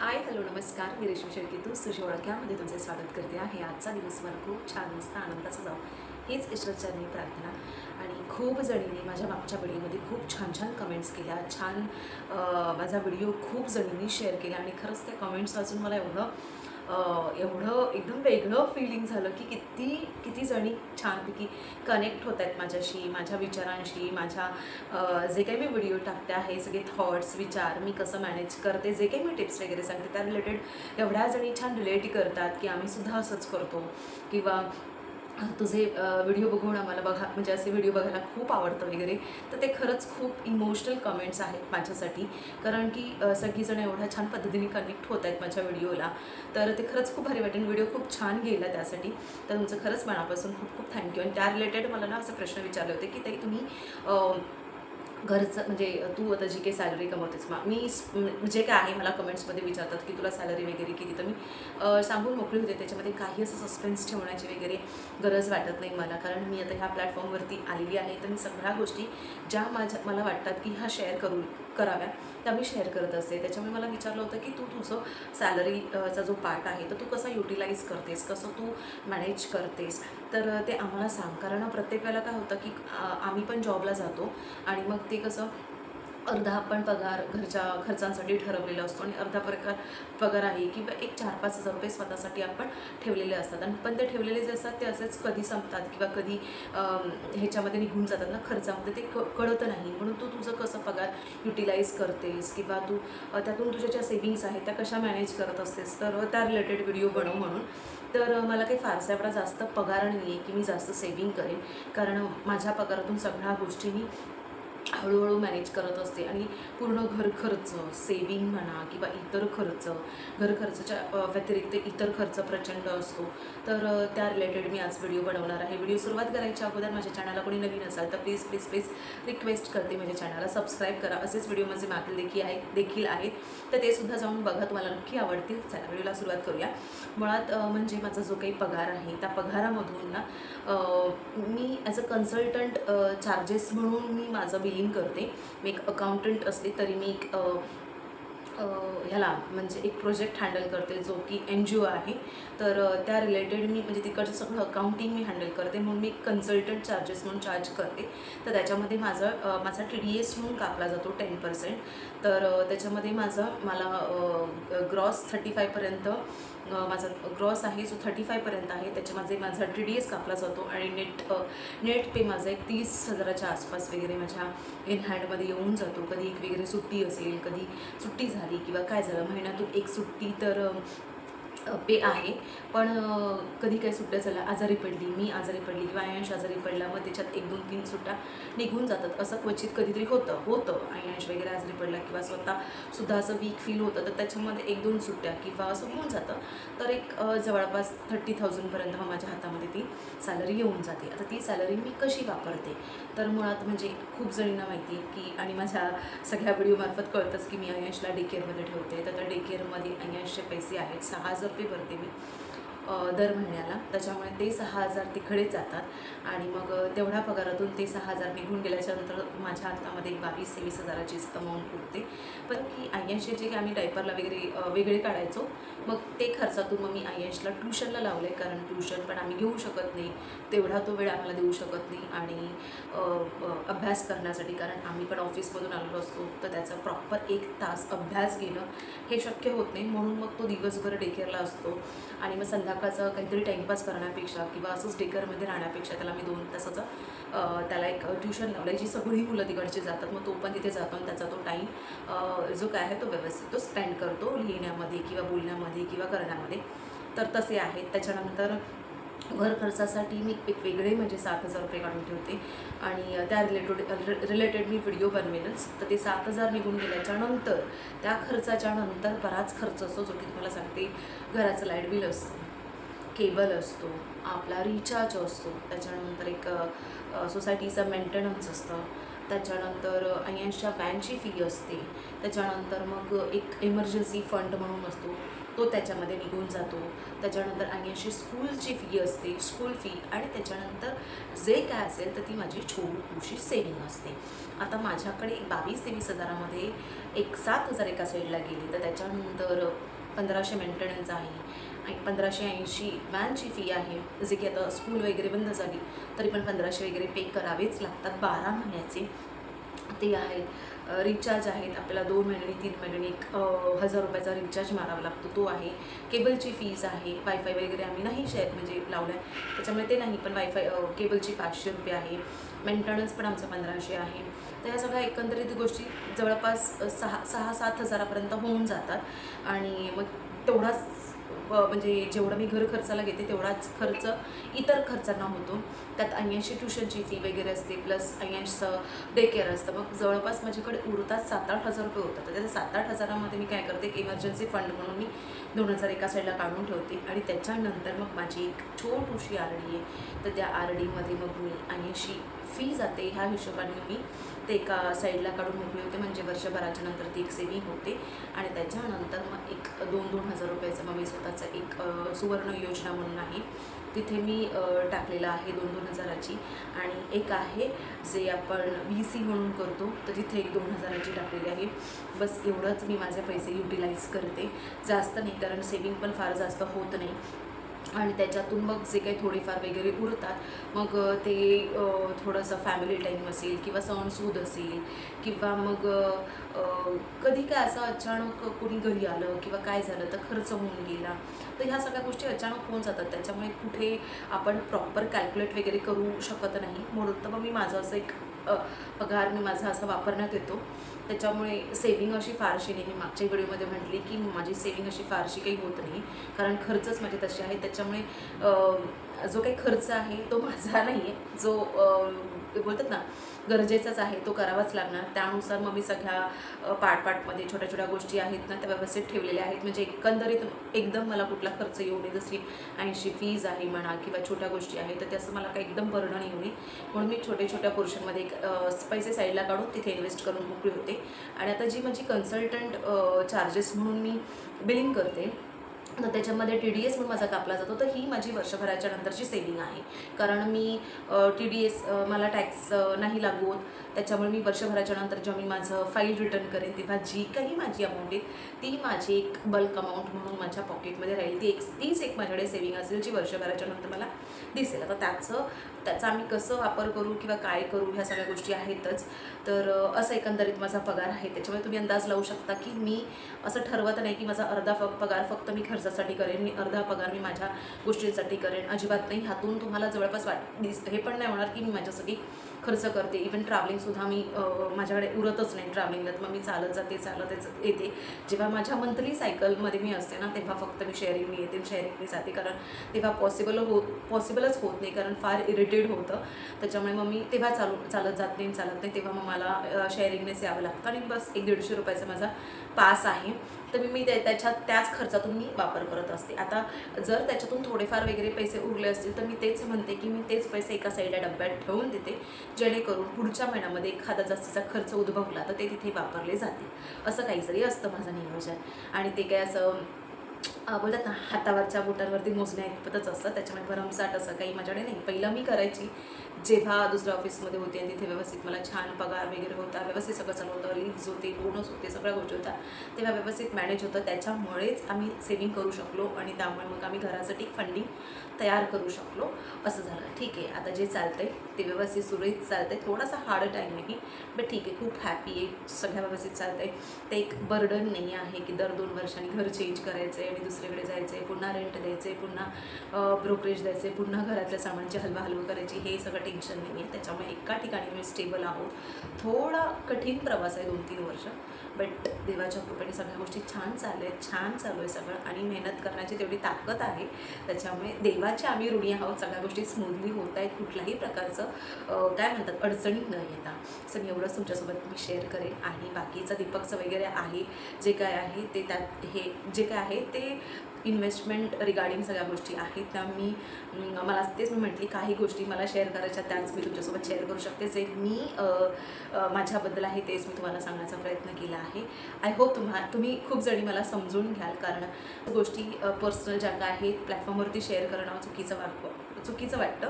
Hi hello नमस्कार, मी रेश्मी शेळके तू तुझ्या ओळख्यामध्ये तुमचे स्वागत करते आहे। आजचा दिवस मला खूप छान मस्त आनंदाचा जाऊ हीच ईश्वरचरणी प्रार्थना। आणि खूप जणींनी माझ्या मागच्या व्हिडिओमध्ये खूप छान छान कमेंट्स केल्या, छान माझा व्हिडिओ खूप जणींनी शेअर केला आणि खरंच त्या कमेंट्स वाचून मला एवढं एकदम वेगळं फीलिंग झालं की किती जणी छानपैकी कनेक्ट होत आहेत माझ्याशी, माझ्या विचारांशी, माझ्या जे काही मी व्हिडिओ टाकते आहे, सगळे थॉट्स विचार मी कसं मॅनेज करते, जे काही मी टिप्स वगैरे सांगते त्या रिलेटेड एवढ्या जणी छान रिलेट करतात की आम्हीसुद्धा असंच करतो किंवा तुझे व्हिडिओ बघून आम्हाला म्हणजे असे व्हिडिओ बघायला खूप आवडतं वगैरे। तर ते खरंच खूप इमोशनल कमेंट्स आहेत माझ्यासाठी, कारण की सगळीजण एवढ्या छान पद्धतीने कनेक्ट होत आहेत माझ्या व्हिडिओला। तर ते खरंच खूप भारी वाटेल, व्हिडिओ खूप छान गेला त्यासाठी। तर तुमचं खरंच मनापासून खूप खूप थँक्यू। आणि त्या रिलेटेड मला ना असे प्रश्न विचारले होते की ताई तुम्ही घरचं म्हणजे तू आता जी काही सॅलरी कमवतेस, मी जे काय आहे मला कमेंट्समध्ये विचारतात की तुला सॅलरी वगैरे किती, तर मी सांगून मोकळी होते। त्याच्यामध्ये काही असं सस्पेन्स ठेवण्याची वगैरे गरज वाटत नाही मला, कारण मी आता ह्या प्लॅटफॉर्मवरती आलेली आहे। तर मी सगळ्या गोष्टी ज्या मला वाटतात की ह्या कराव्या त्या मी शेअर करत असते। त्याच्यामुळे मला विचारलं होतं की तू तुझं सॅलरीचा जो पार्ट आहे तर तू कसा युटिलाइज करतेस, कसं तू मॅनेज करतेस, तर ते आम्हाला सांग। कारण प्रत्येक वेळेला काय होतं की आम्ही पण जॉबला जातो आणि मग ते कसं अर्धा आपण पगार घरच्या खर्चांसाठी ठरवलेला असतो आणि अर्धा पगार आहे किंवा एक 4-5 हजार रुपये स्वतःसाठी आपण ठेवलेले असतात। आणि पण ते ठेवलेले जे असतात ते असेच कधी संपतात किंवा कधी ह्याच्यामध्ये निघून जातात ना खर्चामध्ये, ते कळतं नाही। म्हणून तू तुझं कसं पगार युटिलाइज करतेस किंवा तू त्यातून तुझ्या ज्या सेविंग्स आहेत त्या कशा मॅनेज करत असतेस, तर त्या रिलेटेड व्हिडिओ बनव म्हणून। तर मला काही फारसा एवढा जास्त पगार नाही आहे की मी जास्त सेविंग करेन, कारण माझ्या पगारातून सगळ्या गोष्टी मी हळूहळू मॅनेज करत असते। आणि पूर्ण घर खर्च, सेविंग म्हणा किंवा इतर खर्च, घर खर्चाच्या व्यतिरिक्त इतर खर्च प्रचंड असतो। तर त्या रिलेटेड मी आज व्हिडिओ बनवणार आहे। व्हिडिओ सुरुवात करायच्या अगोदर माझ्या चॅनलला कोणी नवीन असाल तर प्लीज प्लीज प्लीज रिक्वेस्ट करते माझ्या चॅनलला सबस्क्राईब करा। असेच व्हिडिओ माझे मागील देखील आहेत, तर ते सुद्धा जाऊन बघा, तुम्हाला नक्की आवडतील। चला व्हिडिओला सुरुवात करूया। मुळात म्हणजे माझा जो काही पगार आहे त्या पगारामधून ना मी ॲज अ कन्सल्टंट चार्जेस म्हणून मी माझं बिलिंग करते। मी एक अकाउंटंट असले तरी मी एक ह्याला म्हणजे एक प्रोजेक्ट हँडल करते जो की NGO आहे। तर त्या रिलेटेड मी म्हणजे तिकडचं सगळं अकाउंटिंग मी हँडल करते, म्हणून मी कन्सल्टंट चार्जेस म्हणून चार्ज करते। तर त्याच्यामध्ये माझा TDS म्हणून कापला जातो 10%। तर त्याच्यामध्ये मला ग्रॉस 35पर्यंत माझा ग्रॉस आहे जो 35पर्यंत आहे, त्याच्यामध्ये माझा TDS कापला जातो आणि नेट पे माझा एक 30,000च्या आसपास वगैरे माझ्या इन हँडमध्ये येऊन जातो। कधी एक वगैरे सुट्टी असेल, कधी सुट्टी झाली किंवा काय झालं, महिन्यातून एक सुट्टी तर पे आहे। पण कधी काय सुट्ट्या झाल्या, आजारी पडली, मी आजारी पडली किंवा आयांश आजारी पडला, मग त्याच्यात 1-2-3 सुट्ट्या निघून जातात। असं क्वचित कधीतरी होतं आयांश वगैरे आजारी पडला किंवा स्वतःसुद्धा असं वीक फील होतं, तर त्याच्यामध्ये 1-2 सुट्ट्या किंवा असं होऊन जातं। तर एक जवळपास 30,000पर्यंत मग माझ्या हातामध्ये ती सॅलरी येऊन जाते। आता ती सॅलरी मी कशी वापरते, तर मुळात म्हणजे खूप जणींना माहिती आहे की, आणि माझ्या सगळ्या व्हिडिओमार्फत कळतंच की मी आयांशला डे केअरमध्ये ठेवते। तर त्या डे केअरमध्ये आयांशचे पैसे आहेत 6,000 रुपये भरते मी दर महिन्याला। त्याच्यामुळे ते 6,000 तिकडे जातात आणि मग तेवढ्या पगारातून ते 6,000 निघून गेल्याच्यानंतर माझ्या हातामध्ये 22-23 हजाराचीच अमाऊंट उरते। पण की आयांशचे जे आम्ही डायपरला वगैरे वेगळे काढायचो, मग ते खर्चातून मग मी आयांशला ट्युशनला लावलं आहे, कारण ट्युशन पण आम्ही घेऊ शकत नाही, तेवढा तो वेळ आम्हाला देऊ शकत नाही। आणि अभ्यास करण्यासाठी, कारण आम्ही पण ऑफिसमधून आलेलो असतो, तर त्याचा प्रॉपर 1 तास अभ्यास घेणं हे शक्य होत नाही, म्हणून मग तो दिवसभर डे केअरला असतो। आणि मग संध्याकाळचं काहीतरी टाईमपास करण्यापेक्षा किंवा असंच डे केअरमध्ये राहण्यापेक्षा त्याला मी 2 तासाचं त्याला एक ट्युशन लावलं आहे, जी सगळी मुलं तिकडची जातात, मग तो पण तिथे जातो आणि त्याचा तो टाईम जो काय आहे तो व्यवस्थित तो स्पेंड करतो लिहिण्यामध्ये किंवा बोलण्यामध्ये किंवा करण्यामध्ये। तर तसे आहेत। त्याच्यानंतर घर खर्चासाठी मी एक वेगळे म्हणजे 7,000 रुपये काढून ठेवते आणि त्या रिलेटेड मी व्हिडिओ बनवेनच। तर ते 7,000 निघून गेल्याच्यानंतर त्या खर्चाच्या नंतर बराच खर्च असतो, जो की तुम्हाला सांगते, घराचं लाईट बिल असतं, केबल असतो, आपला रिचार्ज असतो, त्याच्यानंतर एक सोसायटीचं मेंटेनन्स असतं, त्याच्यानंतर आयांशच्या व्हॅनची फी असते, त्याच्यानंतर मग एक इमर्जन्सी फंड म्हणून असतो, तो त्याच्यामध्ये निघून जातो. त्याच्यानंतर आणि अशी स्कूलची फी असते, स्कूल फी, आणि त्याच्यानंतर जे काय असेल तर ती माझी छोटीशी सेविंग असते. आता माझ्याकडे 22-23 हजारामध्ये एक 7,000 एका साईडला गेली, तर त्याच्यानंतर 1500 मेंटेनन्स आहे आणि 1580 व्हॅनची फी आहे, जे की आता स्कूल वगैरे बंद झाली तरी पण 1500 वगैरे पे करावेच लागतात 12 महिन्याचे, ते आहेत. रिचार्ज आहेत, आपल्याला 2 महिन्यांनी 3 महिन्यांनी 1000 रुपयाचा रिचार्ज मारावा लागतो, तो आहे. केबलची फीज आहे, वायफाय वगैरे आम्ही नाही म्हणजे लावलं आहे त्याच्यामुळे ते नाही, पण वायफाय केबलची 500 रुपये आहे. मेंटेनन्स पण आमचा 1500 आहे. तर ह्या सगळ्या एकंदरीत गोष्टी जवळपास 6-7 हजारापर्यंत होऊन जातात. आणि मग तेवढाच म्हणजे जेवढं मी घर खर्चाला घेते तेवढाच खर्च इतर खर्चांना होतो. त्यात 80 ट्युशनची फी वगैरे असते, प्लस 80 डे केअर असतं. मग जवळपास माझ्याकडे उरतात 7-8 हजार रुपये होतात. तर त्या 7-8 हजारामध्ये मी काय करते, इमर्जन्सी फंड म्हणून मी 2000 एका साईडला काढून ठेवते. आणि त्याच्यानंतर मग माझी एक छोटीशी RD आहे, तर त्या RDमध्ये मग मी 80 फी जाते. ह्या हिशोबाने मी ते एका साईडला काढून मोकळी होते, म्हणजे वर्षभराच्या नंतर ती एक सेविंग होते. आणि त्याच्यानंतर मग एक 2-2 हजार रुपयाचं मग मी स्वतःचं एक सुवर्ण योजना म्हणून आहे, तिथे मी टाकलेलं आहे 2-2 हजाराची. आणि एक आहे जे आपण VC म्हणून करतो, तर तिथे एक 2 हजाराची टाकलेली आहे. बस एवढंच मी माझे पैसे युटिलाइज करते, जास्त नाही, कारण सेविंग पण फार जास्त होत नाही. आणि त्याच्यातून मग जे काही थोडेफार वगैरे उरतात मग ते थोडंसं फॅमिली टाईम असेल किंवा सणसूद असेल किंवा मग कधी काय असं अचानक कोणी घरी आलं किंवा काय झालं तर खर्च होऊन गेला, तर ह्या सगळ्या गोष्टी अचानक होऊन जातात. त्याच्यामुळे कुठे आपण प्रॉपर कॅल्क्युलेट वगैरे करू शकत नाही, म्हणून तर मग मी माझं असं एक पगार मी माझा असा वापरण्यात येतो. त्याच्यामुळे सेविंग अशी फारशी नाही. मी मागच्या व्हिडिओमध्ये म्हटली की माझी सेविंग अशी फारशी काही होत नाही, कारण खर्चच माझे तसे आहेत. त्याच्यामुळे जो काही खर्च आहे तो माझा नाही आहे, जो बोलतात ना गरजेचाच आहे, तो करावाच लागणार. त्यानुसार मग मी सगळ्या पार्टमध्ये छोट्या छोट्या गोष्टी आहेत ना त्या व्यवस्थित ठेवलेल्या आहेत, म्हणजे एकंदरीत एकदम मला कुठला खर्च येऊ नये. जशी 80 फीज आहे म्हणा किंवा छोट्या गोष्टी आहेत, तर त्याचं मला काही एकदम बर्डन येऊ नये, म्हणून मी छोट्या पोर्शनमध्ये पैसे साईडला काढून तिथे इन्व्हेस्ट करून मोकळी होते. आणि आता जी माझी कन्सल्टंट चार्जेस म्हणून मी बिलिंग करते, तर त्याच्यामध्ये TDS म्हणून माझा कापला जातो, तर ही माझी वर्षभराच्या नंतरची सेविंग आहे. कारण मी TDS मला टॅक्स नाही लागू होत, त्याच्यामुळे मी वर्षभराच्या नंतर जेव्हा मी माझं फाईल रिटर्न करेन तेव्हा जी काही माझी अमाऊंट आहे ती माझी एक बल्क अमाऊंट म्हणून माझ्या पॉकेटमध्ये राहील. तीच एक माझ्याकडे सेविंग असेल जी वर्षभराच्या नंतर मला दिसेल. आता त्याचा आम्ही कसं वापर करू किंवा काय करू ह्या सगळ्या गोष्टी आहेतच. तर असं एकंदरीत माझा पगार आहे. त्याच्यामुळे तुम्ही अंदाज लावू शकता की मी असं ठरवत नाही की माझा अर्धा पगार फक्त मी खर्चासाठी करेन, मी अर्धा पगार मी माझ्या गोष्टींसाठी करेन, अजिबात नाही. ह्यातून तुम्हाला जवळपास हे पण नाही होणार की मी माझ्यासाठी खर्च करते. इवन ट्रॅव्हलिंगसुद्धा मी माझ्याकडे उरतच नाही ट्रॅव्हलिंगला, तर मग मी चालत येते. जेव्हा माझ्या मंथली सायकलमध्ये मी असते ना तेव्हा फक्त मी शेअरिंगने येते, शेअरिंगने जाते, कारण तेव्हा पॉसिबलच होत नाही, कारण फार इरिटेड होतं. त्याच्यामुळे मग मी तेव्हा चालत जात नाही, तेव्हा मग मला शेअरिंगनेच यावं लागतं. आणि बस 100-150 रुपयाचा माझा पास आहे, तर मी त्याच खर्चातून मी वापर करत असते. आता जर त्याच्यातून थोडेफार वगैरे पैसे उरले असतील तर मी तेच म्हणते की मी तेच पैसे एका साईडला डब्यात ठेवून देते, जेणेकरून पुढच्या महिन्यामध्ये एखादा जास्तीचा खर्च उद्भवला तर ते तिथे वापरले जातील. असं काहीतरी असतं माझं नियोजन. आणि ते काय असं बोलतात ना हातावरच्या बोटांवरती मोजण्या इतपतच असतं, त्याच्यामुळे भरमसाठ असं काही माझ्याकडे नाही. पहिलं मी करायची जेव्हा दुसऱ्या ऑफिसमध्ये होते आणि तिथे व्यवस्थित मला छान पगार वगैरे होता, व्यवस्थित सगळं चालू होतं, लीव्ज होते, बोनस होते, सगळ्या गोष्टी होत्या, तेव्हा व्यवस्थित मॅनेज होतं. त्याच्यामुळेच आम्ही सेविंग करू शकलो आणि त्यामुळे मग आम्ही घरासाठी फंडिंग तयार करू शकलो. असं झालं. ठीक आहे, आता जे चालतं आहे ते व्यवस्थित सुरळीत चालतं आहे. थोडासा हार्ड टाईम आहे बट ठीक आहे, खूप हॅपी आहे, सगळ्या व्यवस्थित चालतं आहे. ते एक बर्डन नाही आहे की दर 2 वर्षांनी घर चेंज करायचं आहे आणि दुसरीकडे जायचं आहे, पुन्हा रेंट द्यायचं आहे, पुन्हा ब्रोकरेज द्यायचं आहे, पुन्हा घरातल्या सामानाची हलवा करायची, हे सगळं टेन्शन नाही आहे. त्याच्यामुळे एका ठिकाणी मी स्टेबल आहोत. थोडा कठीण प्रवास आहे 2-3 वर्ष, बट देवाच्या कृपेने सगळ्या गोष्टी छान चालू आहे सगळं. आणि मेहनत करण्याची तेवढी ताकद आहे, त्याच्यामुळे देवाचे आम्ही ऋणी आहोत. सगळ्या गोष्टी स्मूथली होत आहेत, कुठल्याही प्रकारचं काय म्हणतात अडचणी न येता. सर एवढंच तुमच्यासोबत मी शेअर करेन. आणि बाकीचं दीपकचं वगैरे आहे जे काय आहे ते त्यात हे जे काय आहे ते इन्व्हेस्टमेंट रिगार्डिंग सगळ्या गोष्टी आहेत त्या मला तेच मी म्हटली काही गोष्टी मला शेअर करायच्या त्याच मी तुमच्यासोबत शेअर करू शकते. जे मी माझ्याबद्दल आहे तेच मी तुम्हाला सांगण्याचा प्रयत्न केला आहे. आय होप तुम्ही खूप जणी मला समजून घ्याल, कारण गोष्टी पर्सनल ज्या काय आहेत प्लॅटफॉर्मवरती शेअर करणं चुकीचं वाटतं.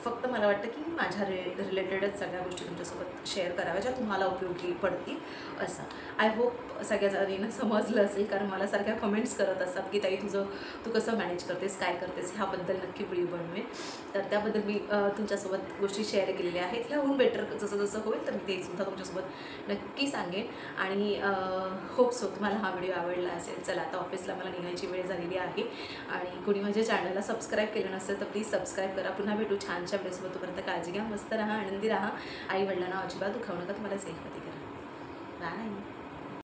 फक्त मला वाटतं की माझ्या रिलेटेडच सगळ्या गोष्टी तुमच्यासोबत शेअर कराव्या ज्या तुम्हाला उपयोगी पडतील असं. आय होप सगळ्या जणींना समजलं असेल, कारण मला सारख्या कमेंट्स करत असतात की ताई तू कसं मॅनेज करतेस, काय करतेस, ह्याबद्दल नक्की व्हिडिओ बनवेन. तर त्याबद्दल मी तुमच्यासोबत गोष्टी शेअर केलेल्या आहेत. ह्याहून बेटर जसं होईल तर मी ते सुद्धा तुमच्यासोबत नक्की सांगेन. आणि होप सो तुम्हाला हा व्हिडिओ आवडला असेल. चला आता ऑफिसला मला निघायची वेळ झालेली आहे आणि कोणी माझ्या चॅनलला सबस्क्राईब केलं नसेल तर प्लीज सबस्क्राईब करा. पुन्हा भेटू छानच्या व्हिडिओसोबत. तोपर्यंत काळजी घ्या, मस्त राहा, आनंदी राहा, आई वडिलांना अजिबात दुखावू नका, तुम्हाला सेफमध्ये करा. बाय.